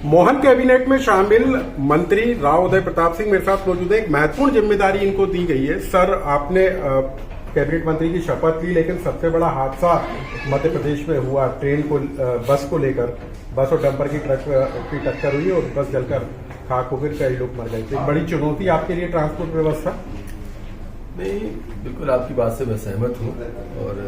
Mohan cabinet में शामिल मंत्री राव उदय प्रताप सिंह मेरे साथ मौजूद है। एक महत्वपूर्ण जिम्मेदारी इनको दी गई है। सर, आपने कैबिनेट मंत्री की शपथ ली, लेकिन सबसे बड़ा हादसा मध्य प्रदेश में हुआ। ट्रेन को बस को लेकर बस और डंपर की टक्कर हुई और बस जलकर खाक होकर कई लोग मर गए थे। एक बड़ी चुनौती आपके लिए ट्रांसपोर्ट व्यवस्था। नहीं, बिल्कुल आपकी बात से मैं सहमत हूँ और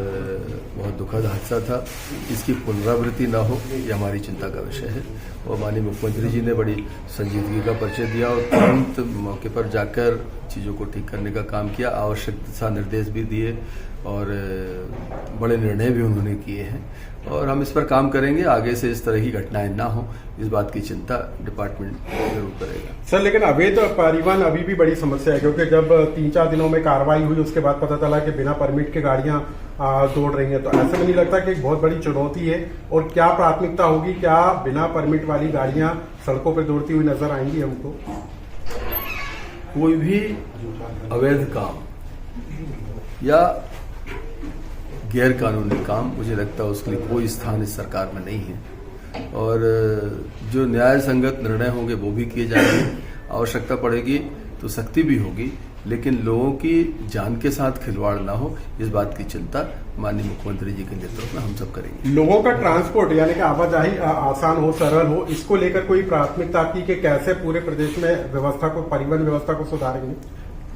बहुत दुखद हादसा था। इसकी पुनरावृत्ति ना हो, ये हमारी चिंता का विषय है। और माननीय मुख्यमंत्री जी ने बड़ी संजीदगी का परिचय दिया और तुरंत मौके पर जाकर चीज़ों को ठीक करने का काम किया। आवश्यक दिशा निर्देश भी दिए और बड़े निर्णय भी उन्होंने किए हैं और हम इस पर काम करेंगे। आगे से इस तरह की घटनाएं ना हो, इस बात की चिंता डिपार्टमेंट जरूर करेगा। सर, लेकिन अवैध परिवहन अभी भी बड़ी समस्या है, क्योंकि जब 3-4 दिनों में कार्रवाई हुई उसके बाद पता चला कि बिना परमिट के गाड़ियां दौड़ रही हैं। तो ऐसे में नहीं लगता कि एक बहुत बड़ी चुनौती है? और क्या प्राथमिकता होगी? क्या बिना परमिट वाली गाड़ियां सड़कों पर दौड़ती हुई नजर आएंगी हमको? कोई भी अवैध काम या गैर कानूनी काम, मुझे लगता है उसके लिए कोई स्थान इस सरकार में नहीं है और जो न्याय संगत निर्णय होंगे वो भी किए जाएंगे। आवश्यकता पड़ेगी तो सख्ती भी होगी, लेकिन लोगों की जान के साथ खिलवाड़ ना हो, इस बात की चिंता माननीय मुख्यमंत्री जी के नेतृत्व में हम सब करेंगे। लोगों का ट्रांसपोर्ट यानी कि आवाजाही आसान हो, सरल हो, इसको लेकर कोई प्राथमिकता आपकी कि कैसे पूरे प्रदेश में व्यवस्था को, परिवहन व्यवस्था को सुधारेंगे?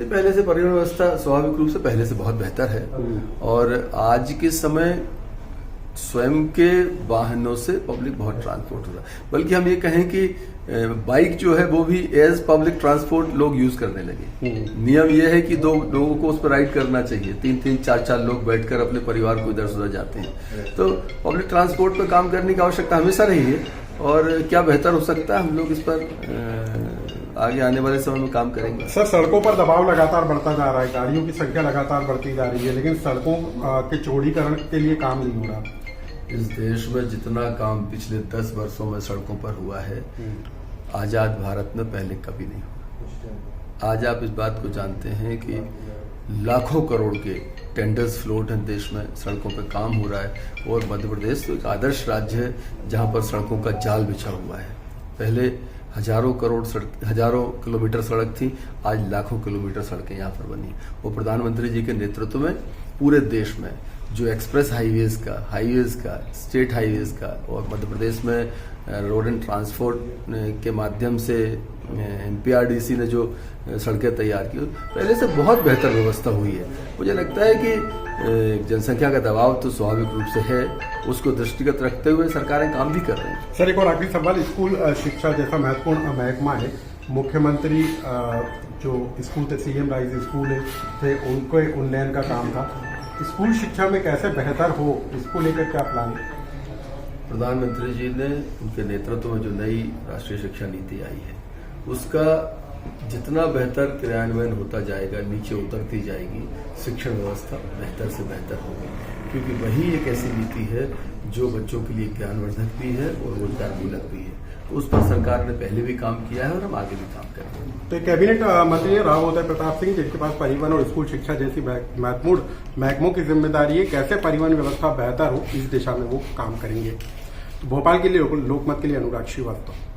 पहले से परिवहन व्यवस्था स्वाभाविक रूप से पहले से बहुत बेहतर है और आज के समय स्वयं के वाहनों से पब्लिक बहुत ट्रांसपोर्ट हो रहा है। बल्कि हम ये कहें कि बाइक जो है वो भी एज पब्लिक ट्रांसपोर्ट लोग यूज करने लगे। नियम यह है कि 2 लोगों को उस पर राइड करना चाहिए। 3-3, 4-4 लोग बैठकर अपने परिवार को इधर से उधर जाते हैं। तो पब्लिक ट्रांसपोर्ट पर काम करने की आवश्यकता हमेशा रही है और क्या बेहतर हो सकता है, हम लोग इस पर आगे आने वाले समय में काम करेंगे। सर, सड़कों पर दबाव लगातार बढ़ता जा रहा है, गाड़ियों की संख्या लगातार बढ़ती जा रही है, लेकिन सड़कों के चौड़ीकरण के लिए काम नहीं हो रहा। इस देश में जितना काम पिछले 10 वर्षों में सड़कों पर हुआ है, आजाद भारत में पहले कभी नहीं हुआ। आज आप इस बात को जानते हैं कि लाखों करोड़ के टेंडर्स फ्लोट हैं देश में, सड़कों पर काम हो रहा है और मध्य प्रदेश तो एक आदर्श राज्य है जहां पर सड़कों का जाल बिछा हुआ है। पहले हजारों किलोमीटर सड़क थी, आज लाखों किलोमीटर सड़कें यहाँ पर बनी। वो प्रधानमंत्री जी के नेतृत्व में पूरे देश में जो एक्सप्रेस हाईवेज का, स्टेट हाईवेज का और मध्य प्रदेश में रोड एंड ट्रांसपोर्ट के माध्यम से MPRDC ने जो सड़कें तैयार की, पहले से बहुत बेहतर व्यवस्था हुई है। मुझे लगता है कि जनसंख्या का दबाव तो स्वाभाविक रूप से है, उसको दृष्टिगत रखते हुए सरकारें काम भी कर रही हैं। सर, एक और आखिरी सवाल। स्कूल शिक्षा जैसा महत्वपूर्ण महकमा है, मुख्यमंत्री जो स्कूल थे, CM राइज स्कूल थे, उनके उन्नयन का काम था। स्कूल शिक्षा में कैसे बेहतर हो, इसको लेकर क्या प्लान है? प्रधानमंत्री जी ने उनके नेतृत्व में जो नई राष्ट्रीय शिक्षा नीति आई है, उसका जितना बेहतर क्रियान्वयन होता जाएगा, नीचे उतरती जाएगी, शिक्षण व्यवस्था बेहतर से बेहतर होगी, क्योंकि वही एक ऐसी नीति है जो बच्चों के लिए ज्ञानवर्धक भी है और रोजगार मूलक भी है। तो उस पर सरकार ने पहले भी काम किया है और हम आगे भी काम करेंगे। तो कैबिनेट मंत्री राव उदय प्रताप सिंह, जिनके पास परिवहन और स्कूल शिक्षा जैसी महत्वपूर्ण महकमों की जिम्मेदारी है, कैसे परिवहन व्यवस्था बेहतर हो इस दिशा में वो काम करेंगे। भोपाल के लिए लोकमत के लिए अनुराग श्रीवास्तव।